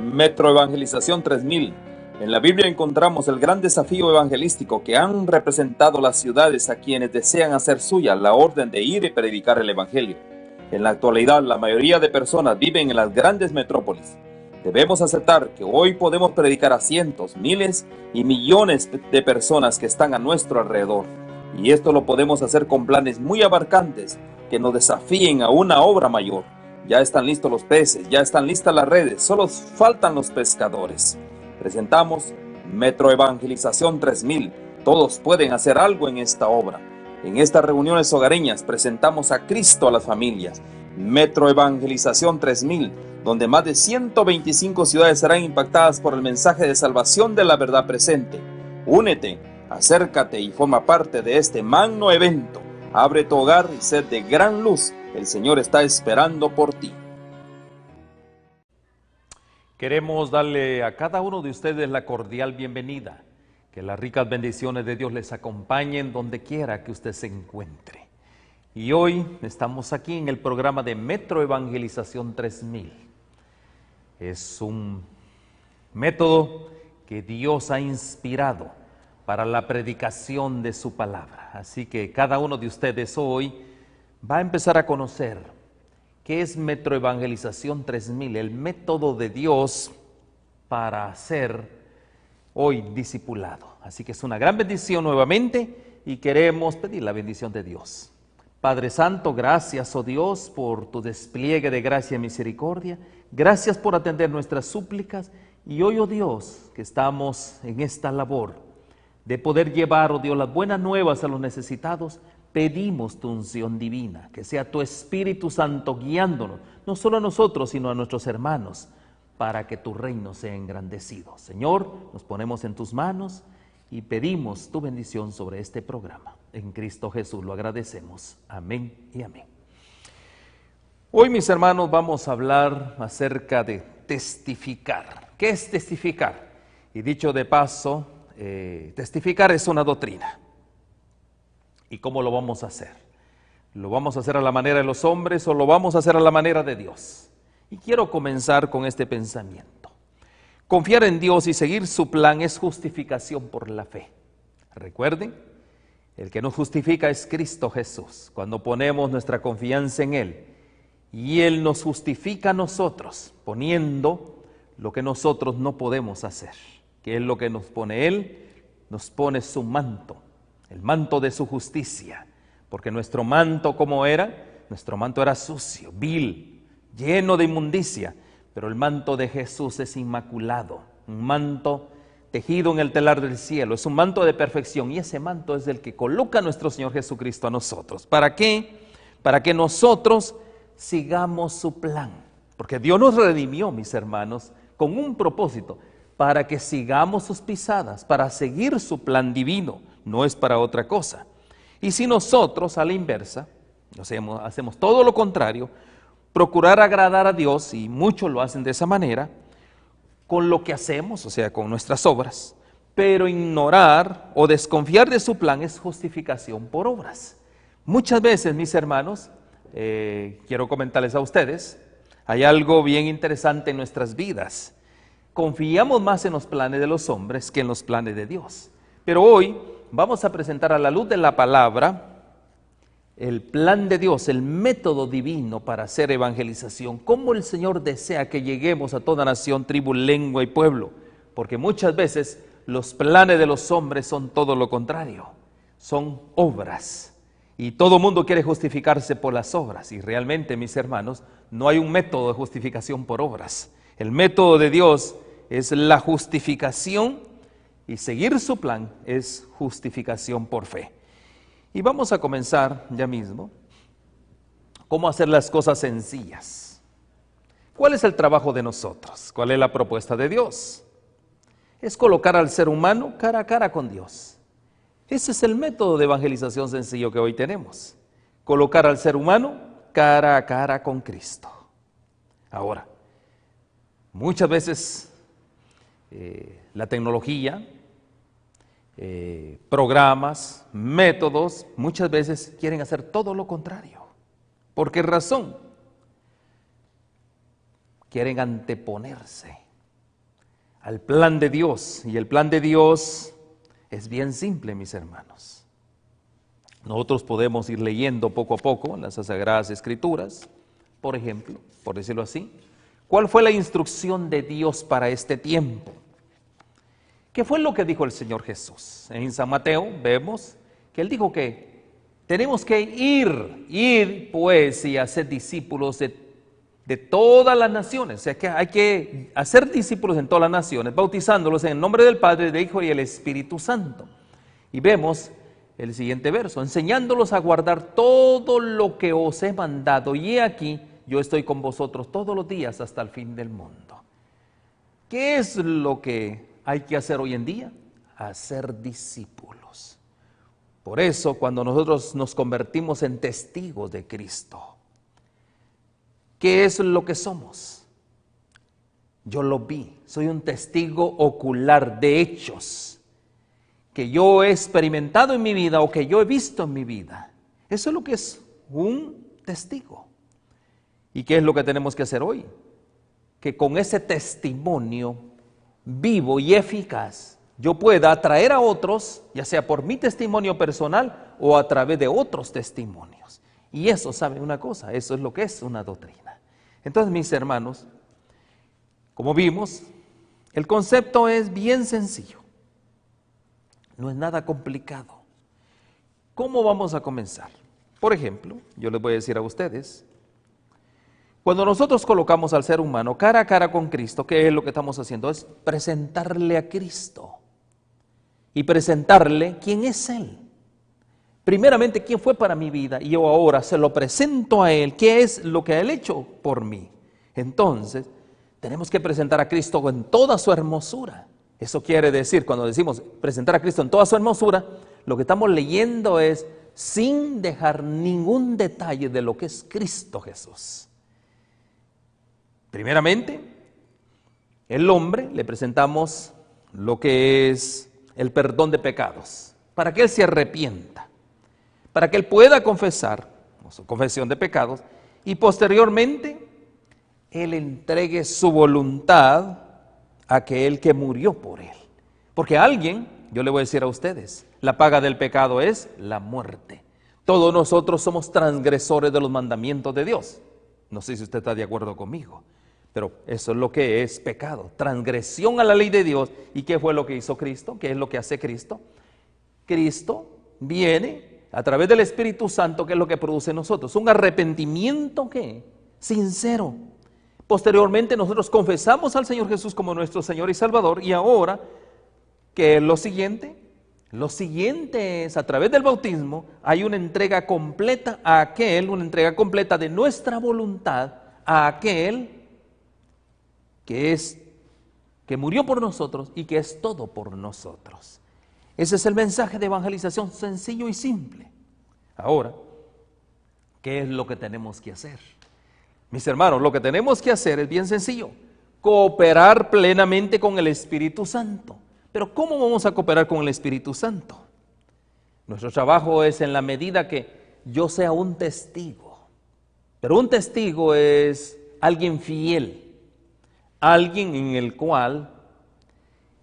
Metro Evangelización 3000. En la Biblia encontramos el gran desafío evangelístico que han representado las ciudades a quienes desean hacer suya la orden de ir y predicar el Evangelio. En la actualidad, la mayoría de personas viven en las grandes metrópolis. Debemos aceptar que hoy podemos predicar a cientos, miles y millones de personas que están a nuestro alrededor. Y esto lo podemos hacer con planes muy abarcantes que nos desafíen a una obra mayor. Ya están listos los peces, ya están listas las redes, solo faltan los pescadores. Presentamos Metro Evangelización 3000. Todos pueden hacer algo en esta obra. En estas reuniones hogareñas presentamos a Cristo a las familias. Metro Evangelización 3000, donde más de 125 ciudades serán impactadas por el mensaje de salvación de la verdad presente. Únete, acércate y forma parte de este magno evento. Abre tu hogar y sed de gran luz. El Señor está esperando por ti. Queremos darle a cada uno de ustedes la cordial bienvenida. Que las ricas bendiciones de Dios les acompañen donde quiera que usted se encuentre. Y hoy estamos aquí en el programa de Metro Evangelización 3000. Es un método que Dios ha inspirado para la predicación de su palabra. Así que cada uno de ustedes hoy va a empezar a conocer qué es Metro Evangelización 3000, el método de Dios para ser hoy discipulado. Así que es una gran bendición nuevamente y queremos pedir la bendición de Dios. Padre Santo, gracias, oh Dios, por tu despliegue de gracia y misericordia. Gracias por atender nuestras súplicas. Y hoy, oh Dios, que estamos en esta labor de poder llevar, oh Dios, las buenas nuevas a los necesitados, pedimos tu unción divina, que sea tu Espíritu Santo guiándonos, no solo a nosotros, sino a nuestros hermanos, para que tu reino sea engrandecido. Señor, nos ponemos en tus manos y pedimos tu bendición sobre este programa. En Cristo Jesús lo agradecemos. Amén y amén. Hoy, mis hermanos, vamos a hablar acerca de testificar. ¿Qué es testificar? Y dicho de paso, testificar es una doctrina. ¿Y cómo lo vamos a hacer? ¿Lo vamos a hacer a la manera de los hombres o lo vamos a hacer a la manera de Dios? Y quiero comenzar con este pensamiento. Confiar en Dios y seguir su plan es justificación por la fe. Recuerden, el que nos justifica es Cristo Jesús, cuando ponemos nuestra confianza en Él. Y Él nos justifica a nosotros, poniendo lo que nosotros no podemos hacer. ¿Qué es lo que nos pone Él? Nos pone su manto, el manto de su justicia. Porque nuestro manto, ¿cómo era? Nuestro manto era sucio, vil, lleno de inmundicia. Pero el manto de Jesús es inmaculado, un manto tejido en el telar del cielo, es un manto de perfección y ese manto es el que coloca nuestro Señor Jesucristo a nosotros. ¿Para qué? Para que nosotros sigamos su plan, porque Dios nos redimió, mis hermanos, con un propósito, para que sigamos sus pisadas, para seguir su plan divino, no es para otra cosa. Y si nosotros, a la inversa, hacemos todo lo contrario, procurar agradar a Dios, y muchos lo hacen de esa manera, con lo que hacemos, o sea, con nuestras obras, pero ignorar o desconfiar de su plan es justificación por obras. Muchas veces, mis hermanos, quiero comentarles a ustedes, hay algo bien interesante en nuestras vidas. Confiamos más en los planes de los hombres que en los planes de Dios. Pero hoy vamos a presentar a la luz de la palabra el plan de Dios, el método divino para hacer evangelización. Cómo el Señor desea que lleguemos a toda nación, tribu, lengua y pueblo. Porque muchas veces los planes de los hombres son todo lo contrario. Son obras. Y todo mundo quiere justificarse por las obras. Y realmente, mis hermanos, no hay un método de justificación por obras. El método de Dios es la justificación y seguir su plan es justificación por fe. Y vamos a comenzar ya mismo. ¿Cómo hacer las cosas sencillas? ¿Cuál es el trabajo de nosotros? ¿Cuál es la propuesta de Dios? Es colocar al ser humano cara a cara con Dios. Ese es el método de evangelización sencillo que hoy tenemos. Colocar al ser humano cara a cara con Cristo. Ahora, muchas veces la tecnología, programas, métodos, muchas veces quieren hacer todo lo contrario. ¿Por qué razón? Quieren anteponerse al plan de Dios. Y el plan de Dios es bien simple, mis hermanos. Nosotros podemos ir leyendo poco a poco las Sagradas Escrituras, por ejemplo, por decirlo así. ¿Cuál fue la instrucción de Dios para este tiempo? ¿Qué fue lo que dijo el Señor Jesús? En San Mateo vemos que Él dijo que tenemos que ir pues y hacer discípulos de todas las naciones. O sea que hay que hacer discípulos en todas las naciones, bautizándolos en el nombre del Padre, del Hijo y del Espíritu Santo. Y vemos el siguiente verso, enseñándolos a guardar todo lo que os he mandado. Y he aquí, yo estoy con vosotros todos los días hasta el fin del mundo. ¿Qué es lo que hay que hacer hoy en día? Hacer discípulos. Por eso, cuando nosotros nos convertimos en testigos de Cristo, ¿qué es lo que somos? Yo lo vi, soy un testigo ocular de hechos que yo he experimentado en mi vida o que yo he visto en mi vida. Eso es lo que es un testigo. ¿Y qué es lo que tenemos que hacer hoy? Que con ese testimonio vivo y eficaz yo pueda atraer a otros, ya sea por mi testimonio personal o a través de otros testimonios. Y eso, ¿saben una cosa? Eso es lo que es una doctrina. Entonces, mis hermanos, como vimos, el concepto es bien sencillo. No es nada complicado. ¿Cómo vamos a comenzar? Por ejemplo, yo les voy a decir a ustedes, cuando nosotros colocamos al ser humano cara a cara con Cristo, ¿qué es lo que estamos haciendo? Es presentarle a Cristo y presentarle quién es Él. Primeramente, quién fue para mi vida, y yo ahora se lo presento a Él, qué es lo que Él ha hecho por mí. Entonces, tenemos que presentar a Cristo en toda su hermosura. Eso quiere decir, cuando decimos presentar a Cristo en toda su hermosura, lo que estamos leyendo es sin dejar ningún detalle de lo que es Cristo Jesús. Primeramente, el hombre le presentamos lo que es el perdón de pecados, para que él se arrepienta, para que él pueda confesar su confesión de pecados y posteriormente él entregue su voluntad a aquel que murió por él. Porque alguien, yo le voy a decir a ustedes, la paga del pecado es la muerte. Todos nosotros somos transgresores de los mandamientos de Dios. No sé si usted está de acuerdo conmigo, pero eso es lo que es pecado, transgresión a la ley de Dios. ¿Y qué fue lo que hizo Cristo? ¿Qué es lo que hace Cristo? Cristo viene a través del Espíritu Santo, que es lo que produce en nosotros, un arrepentimiento ¿qué? Sincero. Posteriormente nosotros confesamos al Señor Jesús como nuestro Señor y Salvador, y ahora, ¿qué es lo siguiente? Lo siguiente es, a través del bautismo, hay una entrega completa a aquel, una entrega completa de nuestra voluntad a aquel que murió por nosotros y que es todo por nosotros. Ese es el mensaje de evangelización, sencillo y simple. Ahora, ¿qué es lo que tenemos que hacer? Mis hermanos, lo que tenemos que hacer es bien sencillo, cooperar plenamente con el Espíritu Santo. Pero ¿cómo vamos a cooperar con el Espíritu Santo? Nuestro trabajo es en la medida que yo sea un testigo. Pero un testigo es alguien fiel, alguien en el cual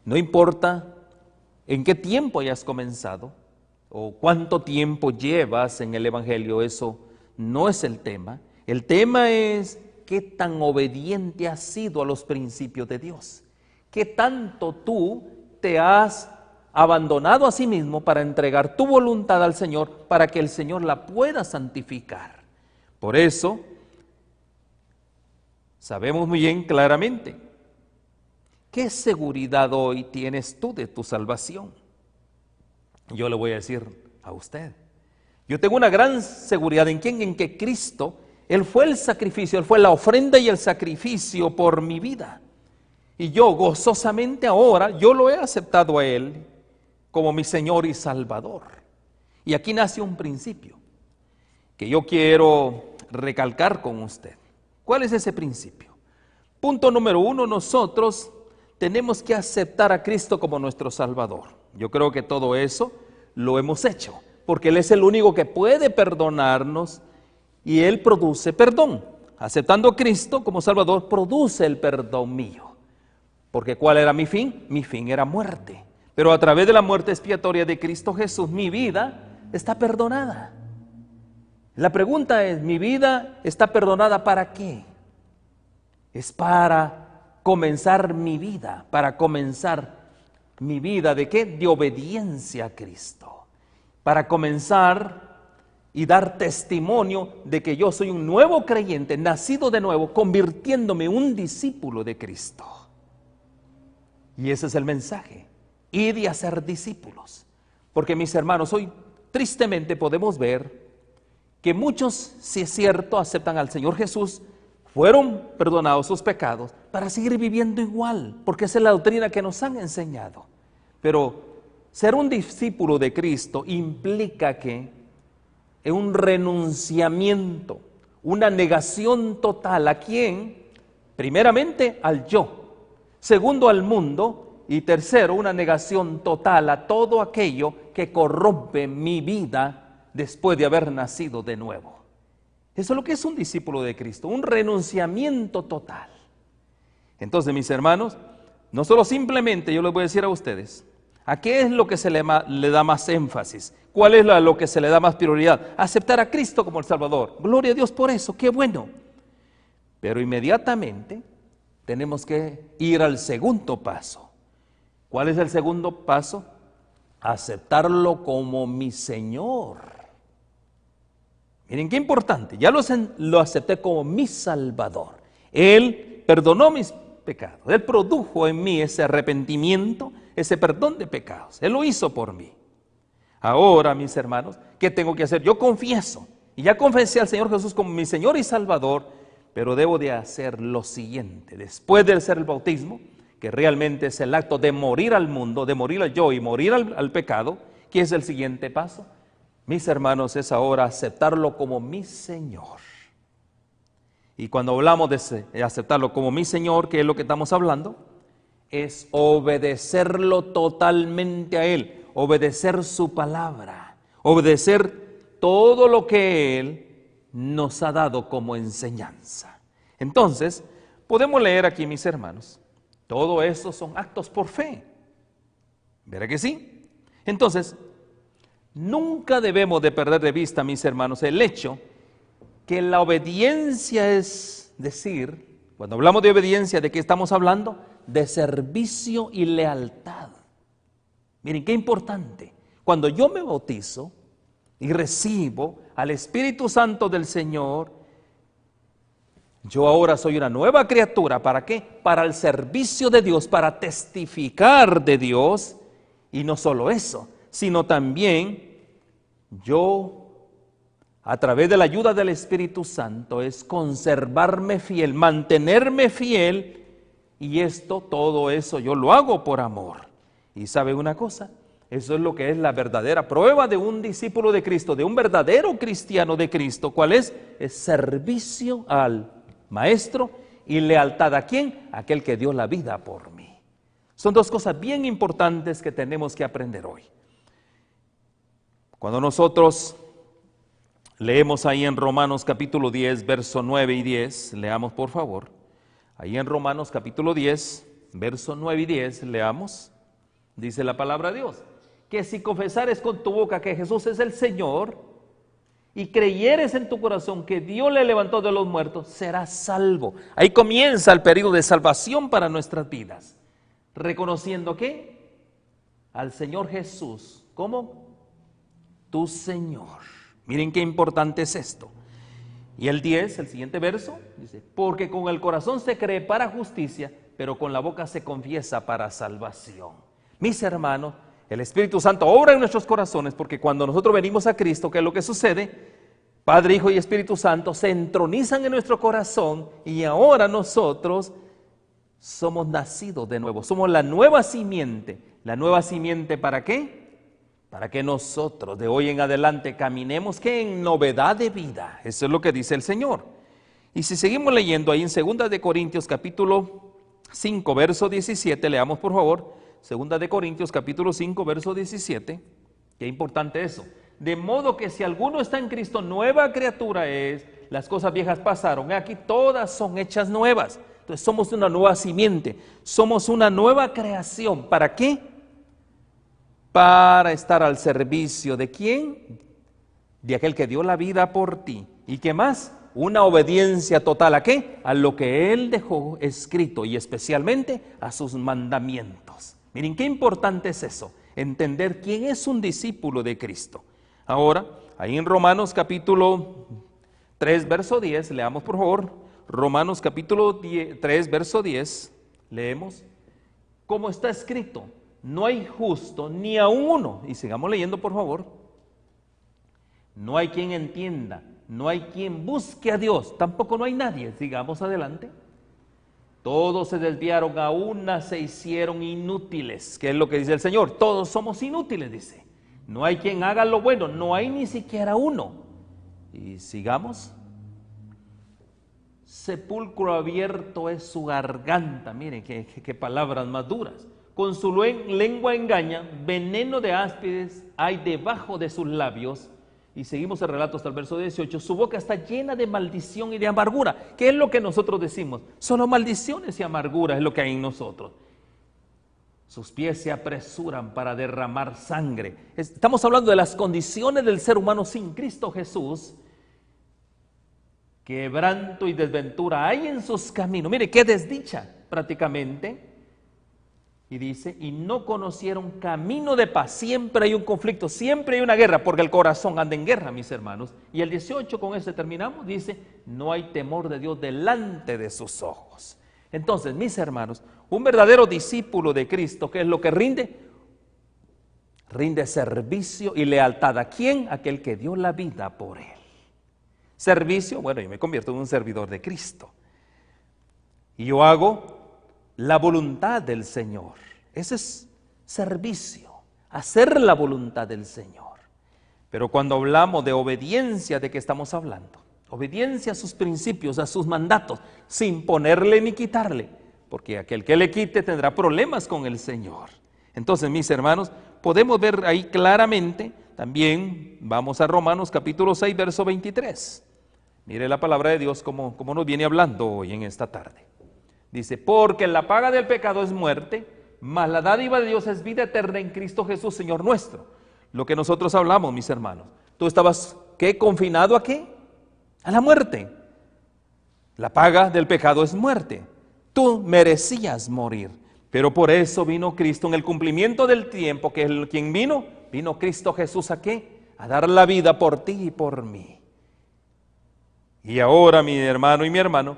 no importa en qué tiempo hayas comenzado o cuánto tiempo llevas en el Evangelio, eso no es el tema. El tema es qué tan obediente has sido a los principios de Dios, qué tanto tú te has abandonado a sí mismo para entregar tu voluntad al Señor, para que el Señor la pueda santificar. Por eso, sabemos muy bien claramente, ¿qué seguridad hoy tienes tú de tu salvación? Yo le voy a decir a usted, yo tengo una gran seguridad ¿en quién? En que Cristo, Él fue el sacrificio, Él fue la ofrenda y el sacrificio por mi vida. Y yo gozosamente ahora, yo lo he aceptado a Él como mi Señor y Salvador. Y aquí nace un principio que yo quiero recalcar con usted. ¿Cuál es ese principio? Punto número 1, nosotros tenemos que aceptar a Cristo como nuestro Salvador. Yo creo que todo eso lo hemos hecho, porque Él es el único que puede perdonarnos y Él produce perdón. Aceptando a Cristo como Salvador, produce el perdón mío. Porque ¿cuál era mi fin? Mi fin era muerte. Pero a través de la muerte expiatoria de Cristo Jesús, mi vida está perdonada. La pregunta es, ¿mi vida está perdonada para qué? Es para comenzar mi vida. ¿Para comenzar mi vida de qué? De obediencia a Cristo. Para comenzar y dar testimonio de que yo soy un nuevo creyente, nacido de nuevo, convirtiéndome en un discípulo de Cristo. Y ese es el mensaje, id y hacer discípulos. Porque mis hermanos, hoy tristemente podemos ver que muchos, si es cierto, aceptan al Señor Jesús, fueron perdonados sus pecados para seguir viviendo igual, porque esa es la doctrina que nos han enseñado. Pero ser un discípulo de Cristo implica que es un renunciamiento, una negación total. ¿A quién? Primeramente al yo, segundo al mundo y tercero una negación total a todo aquello que corrompe mi vida después de haber nacido de nuevo. Eso es lo que es un discípulo de Cristo, un renunciamiento total. Entonces, mis hermanos, no solo simplemente yo les voy a decir a ustedes, ¿a qué es lo que se le da más énfasis? ¿Cuál es lo que se le da más prioridad? Aceptar a Cristo como el Salvador. Gloria a Dios por eso, qué bueno. Pero inmediatamente tenemos que ir al segundo paso. ¿Cuál es el segundo paso? Aceptarlo como mi Señor. Miren qué importante, ya lo acepté como mi Salvador. Él perdonó mis pecados, Él produjo en mí ese arrepentimiento, ese perdón de pecados. Él lo hizo por mí. Ahora, mis hermanos, ¿qué tengo que hacer? Yo confieso, y ya confesé al Señor Jesús como mi Señor y Salvador, pero debo de hacer lo siguiente. Después de hacer el bautismo, que realmente es el acto de morir al mundo, de morir al yo y morir al pecado, ¿qué es el siguiente paso? Mis hermanos, es ahora aceptarlo como mi Señor. Y cuando hablamos de aceptarlo como mi Señor, ¿qué es lo que estamos hablando? Es obedecerlo totalmente a Él, obedecer su palabra, obedecer todo lo que Él nos ha dado como enseñanza. Entonces, podemos leer aquí, mis hermanos, todo eso son actos por fe. ¿Verdad que sí? Entonces, nunca debemos de perder de vista, mis hermanos, el hecho que la obediencia es decir, cuando hablamos de obediencia, ¿de qué estamos hablando? De servicio y lealtad. Miren, qué importante. Cuando yo me bautizo y recibo al Espíritu Santo del Señor, yo ahora soy una nueva criatura. ¿Para qué? Para el servicio de Dios, para testificar de Dios. Y no solo eso, sino también yo, a través de la ayuda del Espíritu Santo, es conservarme fiel, mantenerme fiel. Y todo eso yo lo hago por amor. Y ¿sabe una cosa? Eso es lo que es la verdadera prueba de un discípulo de Cristo, de un verdadero cristiano de Cristo. ¿Cuál es? Es servicio al Maestro y lealtad. ¿A quién? Aquel que dio la vida por mí. Son dos cosas bien importantes que tenemos que aprender hoy. Cuando nosotros leemos ahí en Romanos capítulo 10, verso 9 y 10, leamos por favor. Ahí en Romanos capítulo 10, verso 9 y 10, leamos. Dice la palabra de Dios, que si confesares con tu boca que Jesús es el Señor y creyeres en tu corazón que Dios le levantó de los muertos, serás salvo. Ahí comienza el periodo de salvación para nuestras vidas. Reconociendo que al Señor Jesús como tu Señor. Miren qué importante es esto. Y el 10, el siguiente verso, dice, porque con el corazón se cree para justicia, pero con la boca se confiesa para salvación. Mis hermanos, el Espíritu Santo obra en nuestros corazones, porque cuando nosotros venimos a Cristo, ¿qué es lo que sucede? Padre, Hijo y Espíritu Santo se entronizan en nuestro corazón y ahora nosotros somos nacidos de nuevo, somos la nueva simiente. ¿La nueva simiente para qué? Para que nosotros de hoy en adelante caminemos ¿qué? En novedad de vida. Eso es lo que dice el Señor. Y si seguimos leyendo ahí en 2 de Corintios capítulo 5, verso 17, leamos por favor, 2 de Corintios capítulo 5, verso 17, qué importante eso. De modo que si alguno está en Cristo, nueva criatura es, las cosas viejas pasaron, aquí todas son hechas nuevas. Entonces somos una nueva simiente, somos una nueva creación. ¿Para qué? Para estar al servicio ¿de quién? De aquel que dio la vida por ti. ¿Y qué más? Una obediencia total ¿a qué? A lo que Él dejó escrito y especialmente a sus mandamientos. Miren qué importante es eso, entender quién es un discípulo de Cristo. Ahora, ahí en Romanos capítulo 3, verso 10, leamos por favor, Romanos capítulo 3, verso 10, leemos, como está escrito, no hay justo ni aun uno, y sigamos leyendo por favor, no hay quien entienda, no hay quien busque a Dios, tampoco no hay nadie, sigamos adelante. Todos se desviaron, a una se hicieron inútiles, que es lo que dice el Señor, todos somos inútiles, dice. No hay quien haga lo bueno, no hay ni siquiera uno. Y sigamos. Sepulcro abierto es su garganta, miren qué palabras más duras. Con su lengua engaña, veneno de áspides hay debajo de sus labios. Y seguimos el relato hasta el verso 18, su boca está llena de maldición y de amargura. ¿Qué es lo que nosotros decimos? Solo maldiciones y amargura es lo que hay en nosotros. Sus pies se apresuran para derramar sangre. Estamos hablando de las condiciones del ser humano sin Cristo Jesús. Quebranto y desventura hay en sus caminos. Mire, qué desdicha prácticamente. Y dice, y no conocieron camino de paz. Siempre hay un conflicto, siempre hay una guerra, porque el corazón anda en guerra, mis hermanos. Y el 18, con ese terminamos, dice, no hay temor de Dios delante de sus ojos. Entonces, mis hermanos, un verdadero discípulo de Cristo, ¿qué es lo que rinde? Rinde servicio y lealtad. ¿A quién? Aquel que dio la vida por él. Servicio, bueno, yo me convierto en un servidor de Cristo. Y yo hago la voluntad del Señor. Ese es servicio, hacer la voluntad del Señor. Pero cuando hablamos de obediencia, ¿de qué estamos hablando? Obediencia a sus principios, a sus mandatos, sin ponerle ni quitarle, porque aquel que le quite tendrá problemas con el Señor. Entonces, mis hermanos, podemos ver ahí claramente, también vamos a Romanos capítulo 6, verso 23. Mire la palabra de Dios como nos viene hablando hoy en esta tarde. Dice, porque la paga del pecado es muerte, mas la dádiva de Dios es vida eterna en Cristo Jesús, Señor nuestro. Lo que nosotros hablamos, mis hermanos. Tú estabas, ¿qué? ¿Confinado a qué? A la muerte. La paga del pecado es muerte. Tú merecías morir, pero por eso vino Cristo en el cumplimiento del tiempo, que es quien vino. Vino Cristo Jesús ¿a qué? A dar la vida por ti y por mí. Y ahora, mi hermano y mi hermano,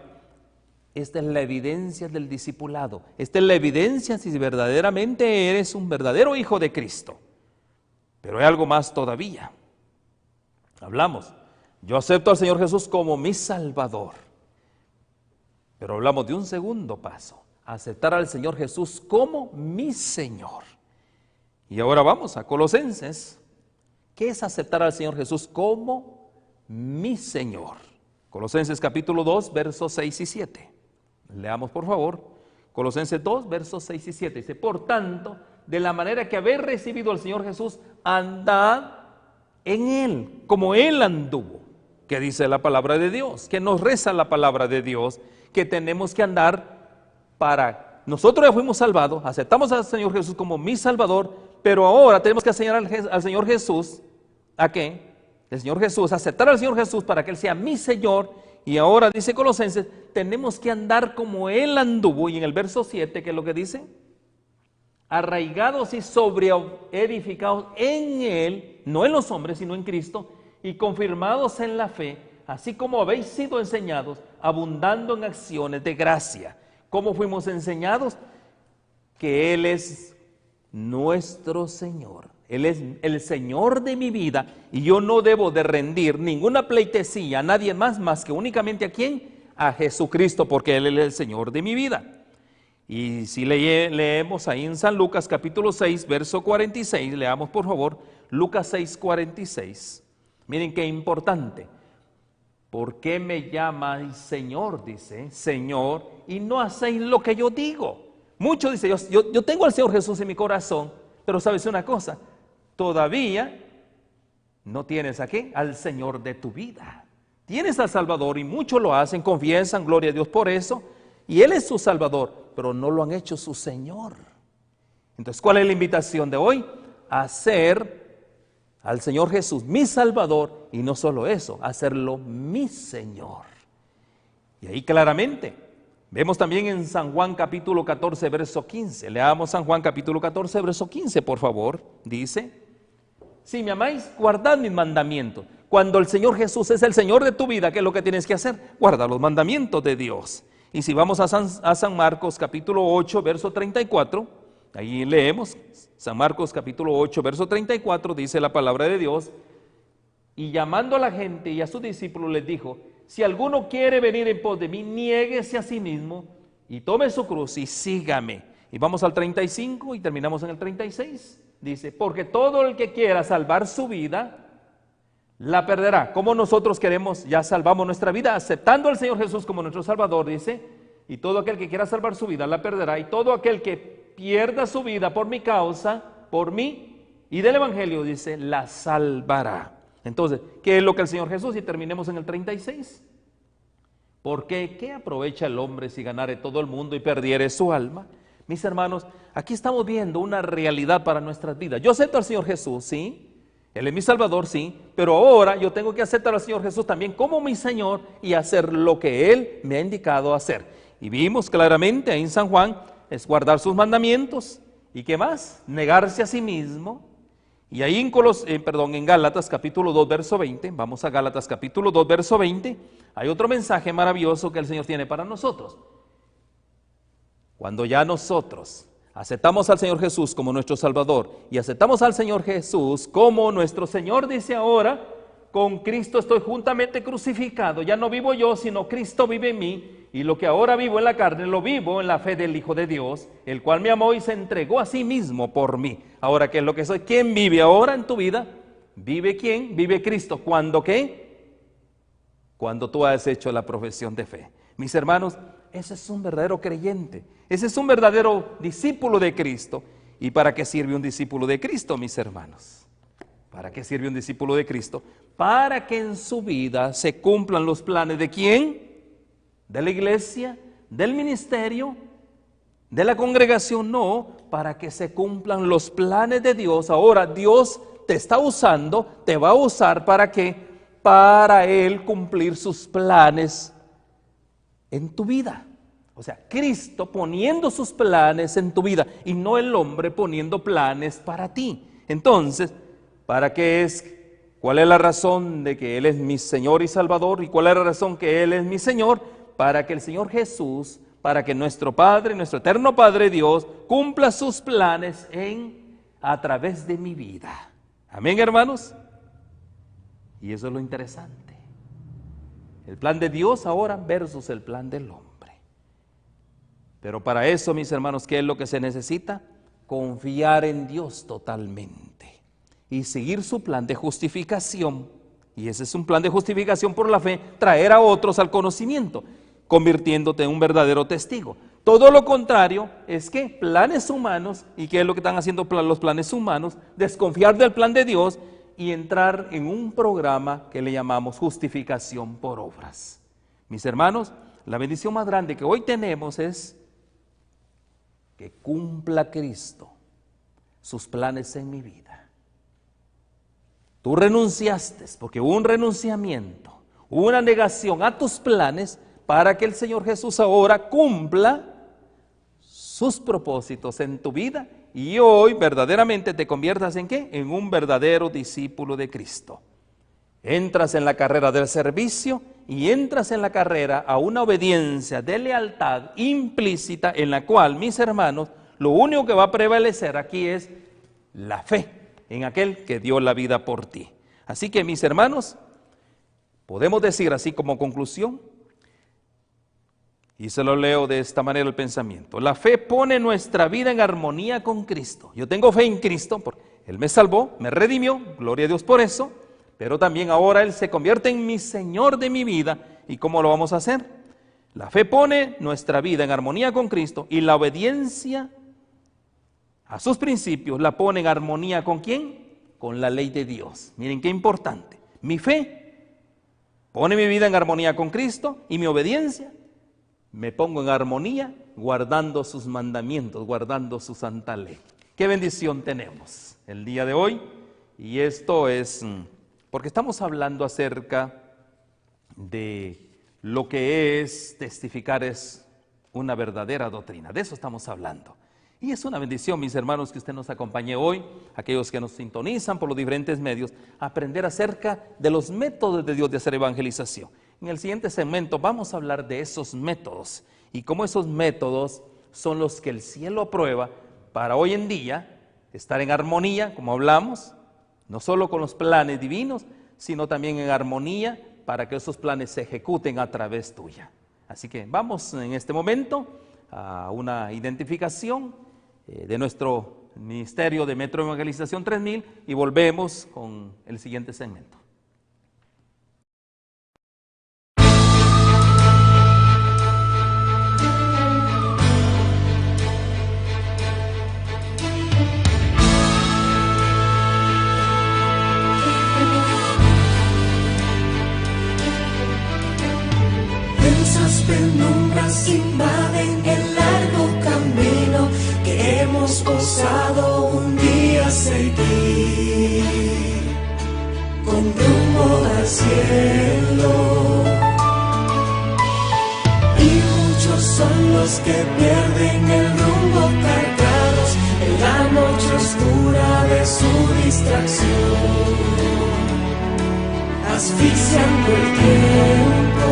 esta es la evidencia del discipulado. Esta es la evidencia si verdaderamente eres un verdadero hijo de Cristo. Pero hay algo más todavía. Hablamos, yo acepto al Señor Jesús como mi Salvador. Pero hablamos de un segundo paso, aceptar al Señor Jesús como mi Señor. Y ahora vamos a Colosenses. ¿Qué es aceptar al Señor Jesús como mi Señor? Colosenses capítulo 2, versos 6 y 7. Leamos por favor, Colosenses 2, versos 6 y 7. Dice, por tanto, de la manera que habéis recibido al Señor Jesús, andad en Él, como Él anduvo. Que dice la palabra de Dios, que nos reza la palabra de Dios, que tenemos que andar para... Nosotros ya fuimos salvados, aceptamos al Señor Jesús como mi Salvador, pero ahora tenemos que enseñar al Señor Jesús, ¿a qué? El Señor Jesús, aceptar al Señor Jesús para que Él sea mi Señor. Y ahora dice Colosenses, tenemos que andar como Él anduvo. Y en el verso 7, ¿qué es lo que dice? Arraigados y sobreedificados en Él, no en los hombres, sino en Cristo, y confirmados en la fe, así como habéis sido enseñados, abundando en acciones de gracia. ¿Cómo fuimos enseñados? Que Él es nuestro Señor. Él es el Señor de mi vida y yo no debo de rendir ninguna pleitesía a nadie más que únicamente ¿a quién? A Jesucristo, porque Él es el Señor de mi vida. Y si leemos ahí en San Lucas capítulo 6, verso 46, leamos por favor, Lucas 6, 46. Miren qué importante. ¿Por qué me llamáis Señor? Dice, Señor, y no hacéis lo que yo digo. Muchos dicen, yo tengo al Señor Jesús en mi corazón, pero ¿sabes una cosa? Todavía no tienes aquí al Señor de tu vida. Tienes al Salvador y muchos lo hacen, confiesan, gloria a Dios por eso, y Él es su Salvador, pero no lo han hecho su Señor. Entonces, ¿cuál es la invitación de hoy? Hacer al Señor Jesús mi Salvador, y no solo eso, hacerlo mi Señor. Y ahí claramente vemos también en San Juan capítulo 14, verso 15. Leamos San Juan capítulo 14, verso 15, por favor. Dice: si me amáis, guardad mis mandamientos. Cuando el Señor Jesús es el Señor de tu vida, ¿qué es lo que tienes que hacer? Guarda los mandamientos de Dios. Y si vamos a San Marcos capítulo 8, verso 34, ahí leemos, San Marcos capítulo 8, verso 34, dice la palabra de Dios: y llamando a la gente y a sus discípulos les dijo: si alguno quiere venir en pos de mí, niéguese a sí mismo y tome su cruz y sígame. Y vamos al 35 y terminamos en el 36. Dice: porque todo el que quiera salvar su vida, la perderá. Como nosotros queremos, ya salvamos nuestra vida, aceptando al Señor Jesús como nuestro Salvador, dice: y todo aquel que quiera salvar su vida, la perderá. Y todo aquel que pierda su vida por mi causa, por mí y del Evangelio, dice, la salvará. Entonces, ¿qué es lo que el Señor Jesús? Y terminemos en el 36. Porque ¿qué aprovecha el hombre si ganare todo el mundo y perdiere su alma? Mis hermanos, aquí estamos viendo una realidad para nuestras vidas. Yo acepto al Señor Jesús, sí, Él es mi Salvador, sí, pero ahora yo tengo que aceptar al Señor Jesús también como mi Señor y hacer lo que Él me ha indicado hacer. Y vimos claramente ahí en San Juan, es guardar sus mandamientos. ¿Y qué más? Negarse a sí mismo. Y ahí en Gálatas capítulo 2, verso 20, vamos a Gálatas capítulo 2, verso 20, hay otro mensaje maravilloso que el Señor tiene para nosotros. Cuando ya nosotros aceptamos al Señor Jesús como nuestro Salvador y aceptamos al Señor Jesús como nuestro Señor, dice ahora: con Cristo estoy juntamente crucificado, ya no vivo yo, sino Cristo vive en mí, y lo que ahora vivo en la carne, lo vivo en la fe del Hijo de Dios, el cual me amó y se entregó a sí mismo por mí. Ahora, ¿qué es lo que soy? ¿Quién vive ahora en tu vida? ¿Vive quién? Vive Cristo. ¿Cuándo qué? Cuando tú has hecho la profesión de fe. Mis hermanos, ese es un verdadero creyente, ese es un verdadero discípulo de Cristo. ¿Y para qué sirve un discípulo de Cristo, mis hermanos? ¿Para qué sirve un discípulo de Cristo? Para que en su vida se cumplan los planes ¿de quién? De la iglesia, del ministerio, de la congregación. No, para que se cumplan los planes de Dios. Ahora Dios te está usando, te va a usar ¿para qué? Para Él cumplir sus planes en tu vida. O sea, Cristo poniendo sus planes en tu vida y no el hombre poniendo planes para ti. Entonces, ¿para qué es? ¿Cuál es la razón de que Él es mi Señor y Salvador? ¿Y cuál es la razón que Él es mi Señor? Para que el Señor Jesús, para que nuestro Padre, nuestro eterno Padre Dios, cumpla sus planes a través de mi vida. Amén, hermanos. Y eso es lo interesante. El plan de Dios ahora versus el plan del hombre. Pero para eso, mis hermanos, ¿qué es lo que se necesita? Confiar en Dios totalmente y seguir su plan de justificación. Y ese es un plan de justificación por la fe, traer a otros al conocimiento, convirtiéndote en un verdadero testigo. Todo lo contrario es que planes humanos, ¿y qué es lo que están haciendo los planes humanos? Desconfiar del plan de Dios y entrar en un programa que le llamamos justificación por obras. Mis hermanos, la bendición más grande que hoy tenemos es que cumpla Cristo sus planes en mi vida. Tú renunciaste, porque hubo un renunciamiento, hubo una negación a tus planes para que el Señor Jesús ahora cumpla sus propósitos en tu vida y hoy verdaderamente te conviertas ¿en qué? En un verdadero discípulo de Cristo. Entras en la carrera del servicio y entras en la carrera a una obediencia de lealtad implícita en la cual, mis hermanos, lo único que va a prevalecer aquí es la fe en aquel que dio la vida por ti. Así que, mis hermanos, podemos decir así como conclusión, y se lo leo de esta manera el pensamiento: la fe pone nuestra vida en armonía con Cristo. Yo tengo fe en Cristo porque Él me salvó, me redimió, gloria a Dios por eso, pero también ahora Él se convierte en mi Señor de mi vida. ¿Y cómo lo vamos a hacer? La fe pone nuestra vida en armonía con Cristo y la obediencia a sus principios la pone en armonía ¿con quién? Con la ley de Dios. Miren qué importante. Mi fe pone mi vida en armonía con Cristo y mi obediencia me pongo en armonía guardando sus mandamientos, guardando su santa ley. Qué bendición tenemos el día de hoy, y esto es porque estamos hablando acerca de lo que es testificar es una verdadera doctrina. De eso estamos hablando. Y es una bendición, mis hermanos, que usted nos acompañe hoy, aquellos que nos sintonizan por los diferentes medios, a aprender acerca de los métodos de Dios de hacer evangelización. En el siguiente segmento vamos a hablar de esos métodos y cómo esos métodos son los que el cielo aprueba para hoy en día estar en armonía, como hablamos, no solo con los planes divinos, sino también en armonía para que esos planes se ejecuten a través tuya. Así que vamos en este momento a una identificación de nuestro Ministerio de Metro Evangelización 3000 y volvemos con el siguiente segmento. Penumbras invaden el largo camino que hemos osado un día seguir, con rumbo al cielo. Y muchos son los que pierden el rumbo cargados en la noche oscura de su distracción, asfixiando el tiempo.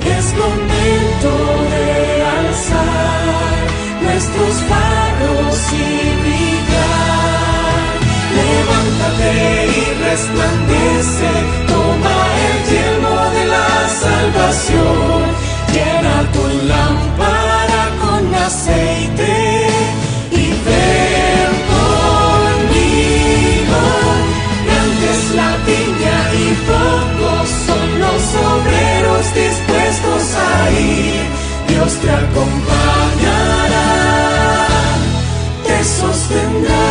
Es momento de alzar nuestros faros y brillar. Levántate y resplandece, toma el yelmo de la salvación. Llena tu lámpara con aceite y ven conmigo. Grande es la viña y pocos son los obreros dispuestos a ir. Dios te acompañará, te sostendrá.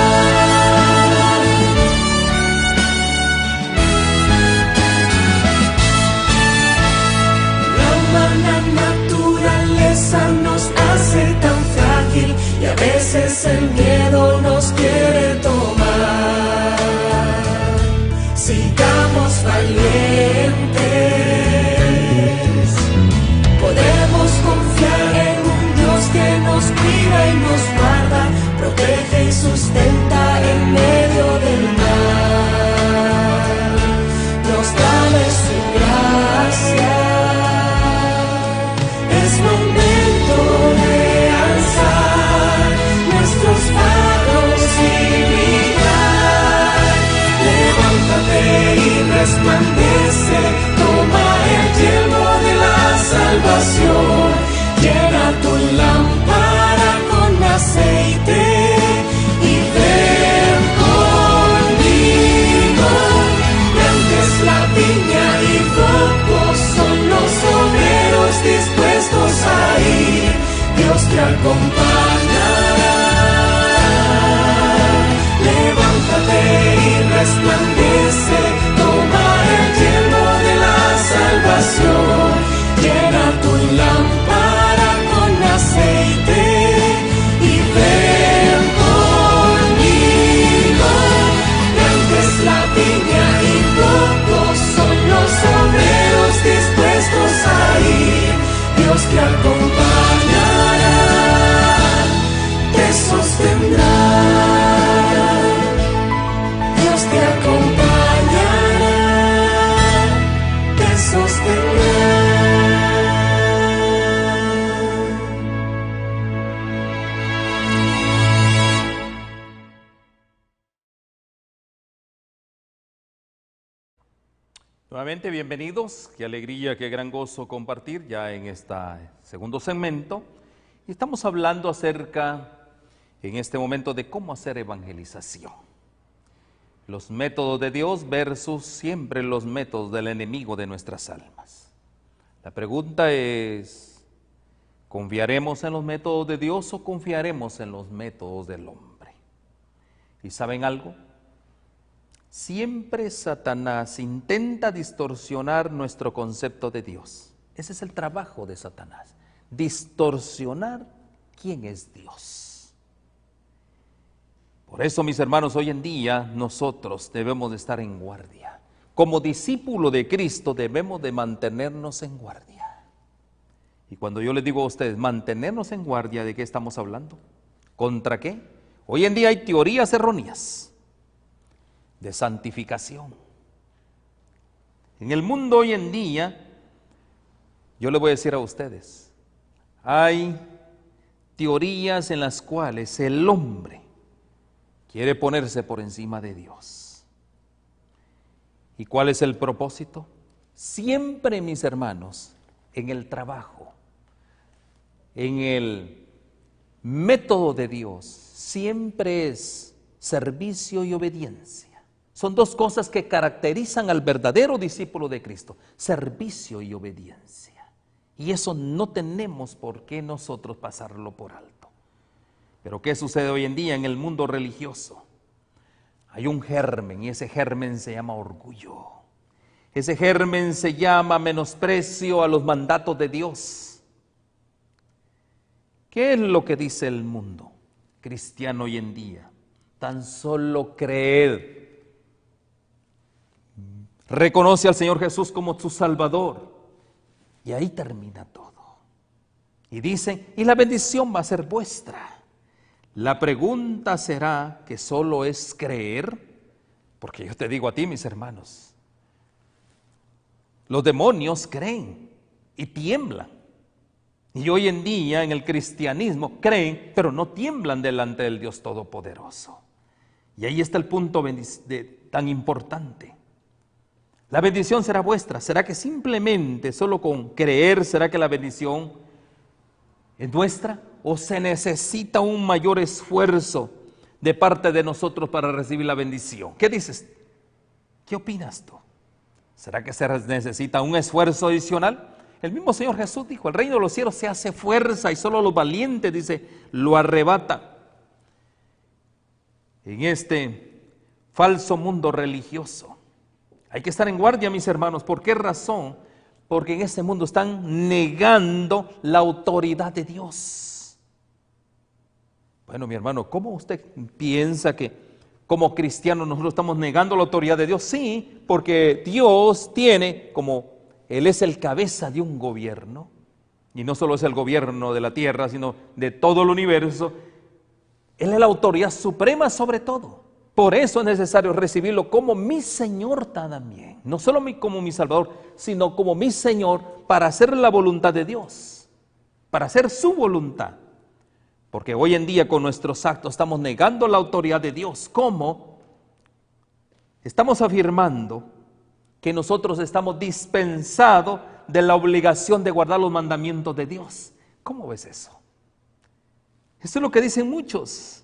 La humana naturaleza nos hace tan frágil y a veces el miedo nos quiere tomar. Sigamos valientes. Podemos confiar en un Dios que nos cuida y nos guarda, protege y sustenta en medio del mar. Nos da de su gracia. Es momento de alzar nuestros faros y brillar. Levántate y resplandece, toma el yelmo de la salvación. Llena tu lámpara con aceite y ven conmigo. Grande es la viña y pocos son los obreros dispuestos a ir. Dios te acompañará. Levántate y resplandece, toma el yelmo de la salvación. Llena tu lámpara con aceite y ven conmigo. Grande es la viña y pocos son los obreros dispuestos a ir. Dios te acompañará, te sostendrá. Dios te acompañará, te sostendrá. Nuevamente bienvenidos, qué alegría, qué gran gozo compartir ya en este segundo segmento. Y estamos hablando acerca en este momento de cómo hacer evangelización. Los métodos de Dios versus siempre los métodos del enemigo de nuestras almas. La pregunta es, ¿confiaremos en los métodos de Dios o confiaremos en los métodos del hombre? ¿Y saben algo? Siempre Satanás intenta distorsionar nuestro concepto de Dios. Ese es el trabajo de Satanás, distorsionar quién es Dios. Por eso, mis hermanos, hoy en día nosotros debemos de estar en guardia. Como discípulo de Cristo debemos de mantenernos en guardia. Y cuando yo les digo a ustedes, mantenernos en guardia, ¿de qué estamos hablando? ¿Contra qué? Hoy en día hay teorías erróneas de santificación. En el mundo hoy en día, yo les voy a decir a ustedes, hay teorías en las cuales el hombre quiere ponerse por encima de Dios. ¿Y cuál es el propósito? Siempre, mis hermanos, en el trabajo, en el método de Dios, siempre es servicio y obediencia. Son dos cosas que caracterizan al verdadero discípulo de Cristo, servicio y obediencia. Y eso no tenemos por qué nosotros pasarlo por alto. Pero ¿qué sucede hoy en día en el mundo religioso? Hay un germen y ese germen se llama orgullo. Ese germen se llama menosprecio a los mandatos de Dios. ¿Qué es lo que dice el mundo cristiano hoy en día? Tan solo creed. Reconoce al Señor Jesús como tu Salvador. Y ahí termina todo. Y dicen, y la bendición va a ser vuestra. La pregunta será que solo es creer, porque yo te digo a ti, mis hermanos, los demonios creen y tiemblan. Y hoy en día en el cristianismo creen, pero no tiemblan delante del Dios Todopoderoso. Y ahí está el punto tan importante. La bendición será vuestra. ¿Será que simplemente solo con creer será que la bendición es nuestra? ¿O se necesita un mayor esfuerzo de parte de nosotros para recibir la bendición? ¿Qué dices? ¿Qué opinas tú? ¿Será que se necesita un esfuerzo adicional? El mismo Señor Jesús dijo, el reino de los cielos se hace fuerza y solo los valientes, dice, lo arrebata. En este falso mundo religioso hay que estar en guardia, mis hermanos. ¿Por qué razón? Porque en este mundo están negando la autoridad de Dios. Bueno, mi hermano, ¿cómo usted piensa que como cristianos nosotros estamos negando la autoridad de Dios? Sí, porque Dios tiene, como Él es el cabeza de un gobierno, y no solo es el gobierno de la tierra, sino de todo el universo, Él es la autoridad suprema sobre todo. Por eso es necesario recibirlo como mi Señor también. No solo como mi Salvador, sino como mi Señor para hacer la voluntad de Dios, para hacer su voluntad. Porque hoy en día con nuestros actos estamos negando la autoridad de Dios. ¿Cómo? Estamos afirmando que nosotros estamos dispensados de la obligación de guardar los mandamientos de Dios. ¿Cómo ves eso? Eso es lo que dicen muchos.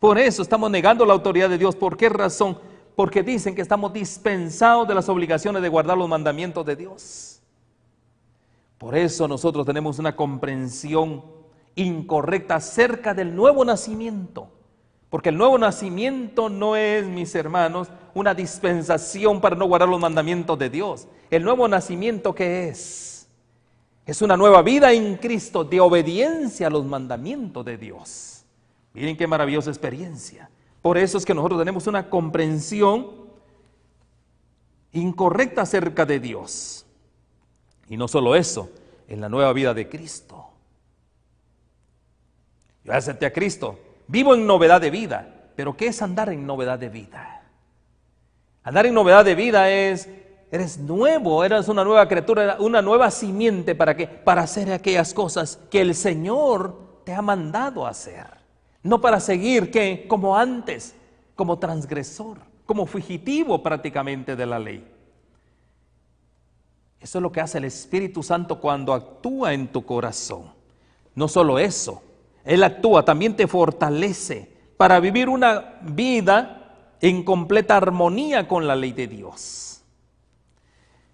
Por eso estamos negando la autoridad de Dios. ¿Por qué razón? Porque dicen que estamos dispensados de las obligaciones de guardar los mandamientos de Dios. Por eso nosotros tenemos una comprensión incorrecta acerca del nuevo nacimiento. Porque el nuevo nacimiento no es, mis hermanos, una dispensación para no guardar los mandamientos de Dios. El nuevo nacimiento, ¿qué es? Es una nueva vida en Cristo de obediencia a los mandamientos de Dios. Miren qué maravillosa experiencia. Por eso es que nosotros tenemos una comprensión incorrecta acerca de Dios. Y no solo eso, en la nueva vida de Cristo. Yo acepté a Cristo, vivo en novedad de vida. Pero ¿qué es andar en novedad de vida? Andar en novedad de vida es, eres nuevo, eres una nueva criatura, una nueva simiente. ¿Para qué? Para hacer aquellas cosas que el Señor te ha mandado a hacer. No para seguir, ¿qué? Como antes, como transgresor, como fugitivo prácticamente de la ley. Eso es lo que hace el Espíritu Santo cuando actúa en tu corazón. No solo eso, Él actúa, también te fortalece para vivir una vida en completa armonía con la ley de Dios.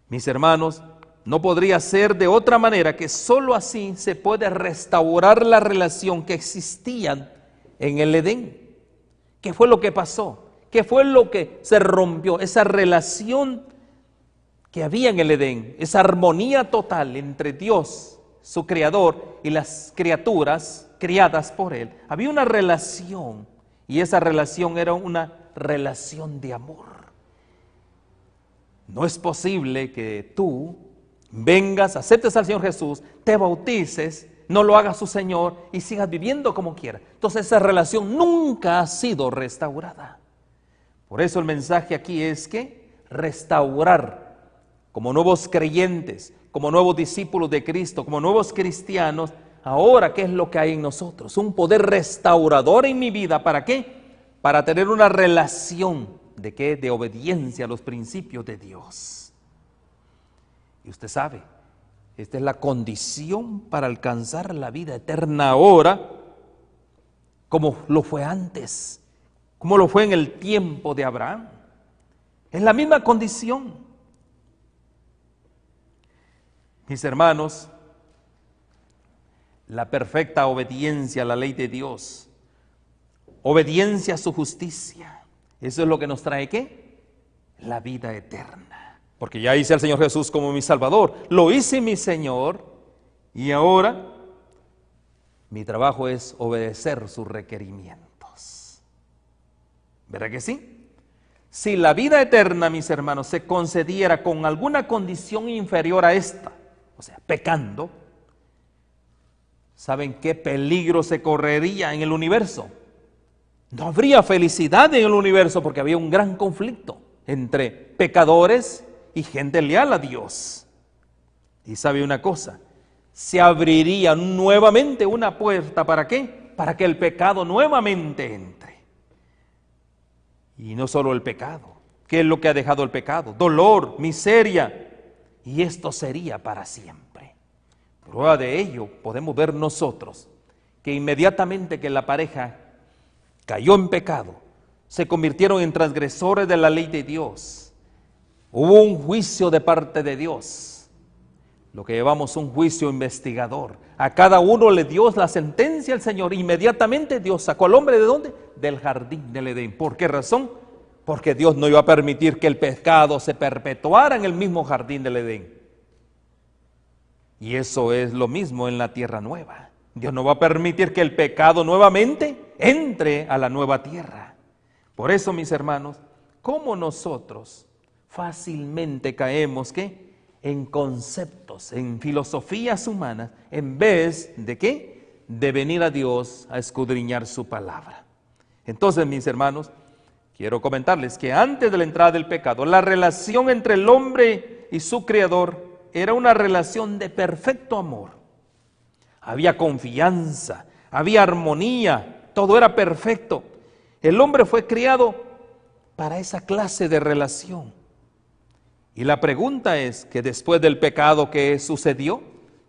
Mis hermanos, no podría ser de otra manera que solo así se puede restaurar la relación que existía en el Edén. ¿Qué fue lo que pasó? ¿Qué fue lo que se rompió? Esa relación que había en el Edén, esa armonía total entre Dios, su creador, y las criaturas criadas por él, había una relación, y esa relación era una relación de amor. No es posible que tú vengas, aceptes al Señor Jesús, te bautices, no lo hagas su Señor y sigas viviendo como quieras. Entonces esa relación nunca ha sido restaurada. Por eso el mensaje aquí es que restaurar como nuevos creyentes, como nuevos discípulos de Cristo, como nuevos cristianos. Ahora, ¿qué es lo que hay en nosotros? Un poder restaurador en mi vida. ¿Para qué? Para tener una relación ¿de qué? De obediencia a los principios de Dios. Y usted sabe, esta es la condición para alcanzar la vida eterna ahora, como lo fue antes, como lo fue en el tiempo de Abraham. Es la misma condición. Mis hermanos, la perfecta obediencia a la ley de Dios, obediencia a su justicia, eso es lo que nos trae ¿qué? La vida eterna. Porque ya hice al Señor Jesús como mi Salvador, lo hice mi Señor, y ahora mi trabajo es obedecer sus requerimientos. ¿Verdad que sí? Si la vida eterna, mis hermanos, se concediera con alguna condición inferior a esta, o sea, pecando, ¿saben qué peligro se correría en el universo? No habría felicidad en el universo porque había un gran conflicto entre pecadores y gente leal a Dios. Y sabe una cosa, se abriría nuevamente una puerta, ¿para qué? Para que el pecado nuevamente entre. Y no solo el pecado. ¿Qué es lo que ha dejado el pecado? Dolor, miseria. Y esto sería para siempre. Prueba de ello podemos ver nosotros que inmediatamente que la pareja cayó en pecado, se convirtieron en transgresores de la ley de Dios. Hubo un juicio de parte de Dios, lo que llevamos un juicio investigador. A cada uno le dio la sentencia al Señor. Inmediatamente Dios sacó al hombre ¿de dónde? Del jardín del Edén. ¿Por qué razón? Porque Dios no iba a permitir que el pecado se perpetuara en el mismo jardín del Edén. Y eso es lo mismo en la tierra nueva. Dios no va a permitir que el pecado nuevamente entre a la nueva tierra. Por eso, mis hermanos, ¿cómo nosotros fácilmente caemos ¿qué? En conceptos, en filosofías humanas, en vez de ¿qué? De venir a Dios a escudriñar su palabra? Entonces, mis hermanos, quiero comentarles que antes de la entrada del pecado, la relación entre el hombre y su Creador era una relación de perfecto amor. Había confianza, había armonía, todo era perfecto. El hombre fue criado para esa clase de relación. Y la pregunta es que después del pecado que sucedió,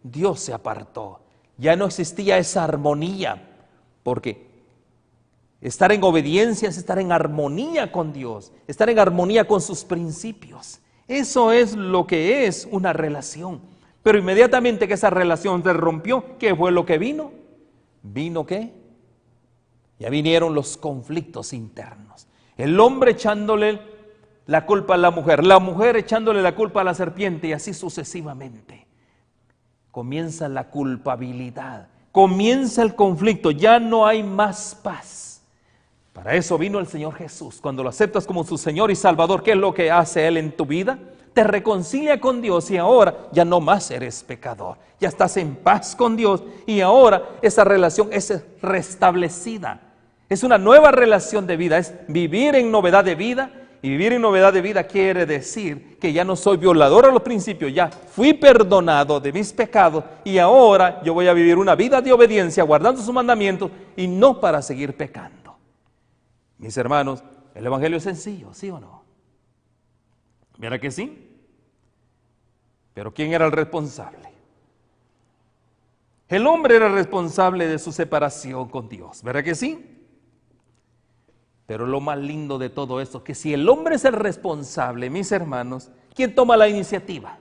Dios se apartó. Ya no existía esa armonía, porque estar en obediencia es estar en armonía con Dios, estar en armonía con sus principios. Eso es lo que es una relación. Pero inmediatamente que esa relación se rompió, ¿qué fue lo que vino? ¿Vino qué? Ya vinieron los conflictos internos. El hombre echándole la culpa a la mujer echándole la culpa a la serpiente, y así sucesivamente. Comienza la culpabilidad, comienza el conflicto, ya no hay más paz. Para eso vino el Señor Jesús. Cuando lo aceptas como su Señor y Salvador, ¿qué es lo que hace Él en tu vida? Te reconcilia con Dios y ahora ya no más eres pecador. Ya estás en paz con Dios y ahora esa relación es restablecida. Es una nueva relación de vida, es vivir en novedad de vida. Y vivir en novedad de vida quiere decir que ya no soy violador a los principios, ya fui perdonado de mis pecados y ahora yo voy a vivir una vida de obediencia guardando sus mandamientos y no para seguir pecando. Mis hermanos, el evangelio es sencillo, ¿sí o no? ¿Verdad que sí? Pero ¿quién era el responsable? El hombre era el responsable de su separación con Dios, ¿verdad que sí? Pero lo más lindo de todo esto es que si el hombre es el responsable, mis hermanos, ¿quién toma la iniciativa?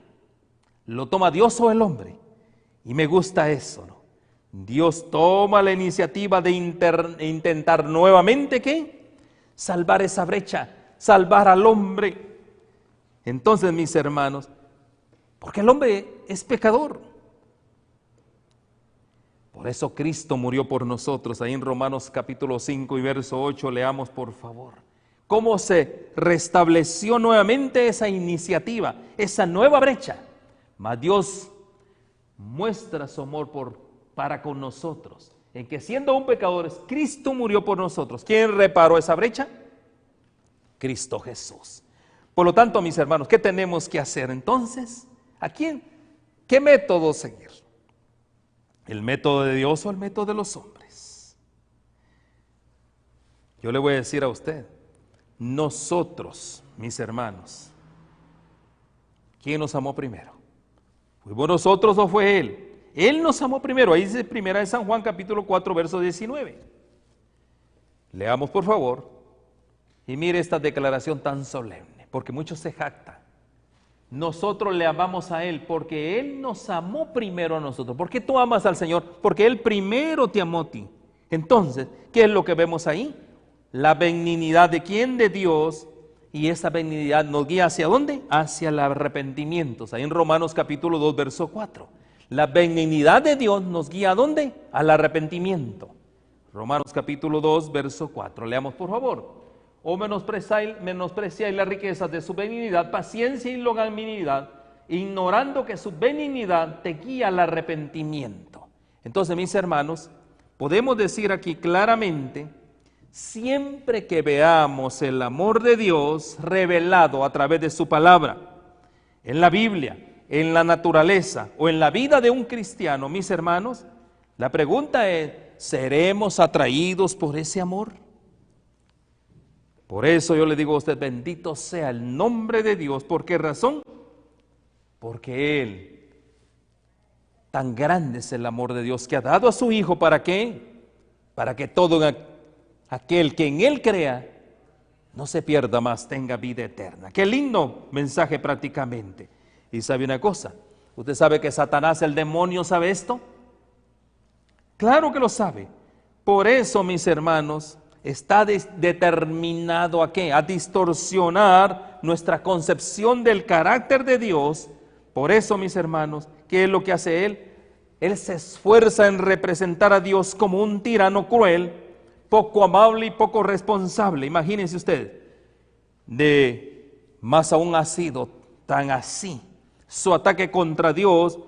¿Lo toma Dios o el hombre? Y me gusta eso, ¿no? Dios toma la iniciativa de intentar nuevamente, ¿qué? Salvar esa brecha, salvar al hombre. Entonces, mis hermanos, porque el hombre es pecador. Por eso Cristo murió por nosotros. Ahí en Romanos capítulo 5 y verso 8, leamos por favor. Cómo se restableció nuevamente esa iniciativa, esa nueva brecha. Mas Dios muestra su amor para con nosotros, en que siendo aún pecadores, Cristo murió por nosotros. ¿Quién reparó esa brecha? Cristo Jesús. Por lo tanto, mis hermanos, ¿qué tenemos que hacer entonces? ¿A quién? ¿Qué método seguir? ¿El método de Dios o el método de los hombres? Yo le voy a decir a usted, nosotros, mis hermanos, ¿quién nos amó primero? ¿Fuimos nosotros o fue Él? Él nos amó primero. Ahí dice primera de San Juan capítulo 4 verso 19. Leamos por favor y mire esta declaración tan solemne, porque muchos se jactan. Nosotros le amamos a Él porque Él nos amó primero a nosotros. ¿Por qué tú amas al Señor? Porque Él primero te amó a ti. Entonces, ¿qué es lo que vemos ahí? La benignidad de quién? De Dios. Y esa benignidad nos guía ¿hacia dónde? Hacia el arrepentimiento. Ahí en Romanos capítulo 2 verso 4. La benignidad de Dios nos guía ¿a dónde? Al arrepentimiento. Romanos capítulo 2 verso 4. Leamos por favor. O menospreciáis las riquezas de su benignidad, paciencia y longanimidad, ignorando que su benignidad te guía al arrepentimiento. Entonces, mis hermanos, podemos decir aquí claramente, siempre que veamos el amor de Dios revelado a través de su palabra, en la Biblia, en la naturaleza o en la vida de un cristiano, mis hermanos, la pregunta es, ¿seremos atraídos por ese amor? Por eso yo le digo a usted, bendito sea el nombre de Dios. ¿Por qué razón? Porque Él, tan grande es el amor de Dios que ha dado a su Hijo, ¿para qué? Para que todo aquel que en Él crea no se pierda más, tenga vida eterna. Qué lindo mensaje prácticamente. Y sabe una cosa, ¿usted sabe que Satanás, el demonio, sabe esto? Claro que lo sabe. Por eso, mis hermanos, está determinado ¿a qué? A distorsionar nuestra concepción del carácter de Dios. Por eso, mis hermanos, ¿qué es lo que hace Él? Él se esfuerza en representar a Dios como un tirano cruel, poco amable y poco responsable. Imagínense ustedes, más aún ha sido tan así su ataque contra Dios,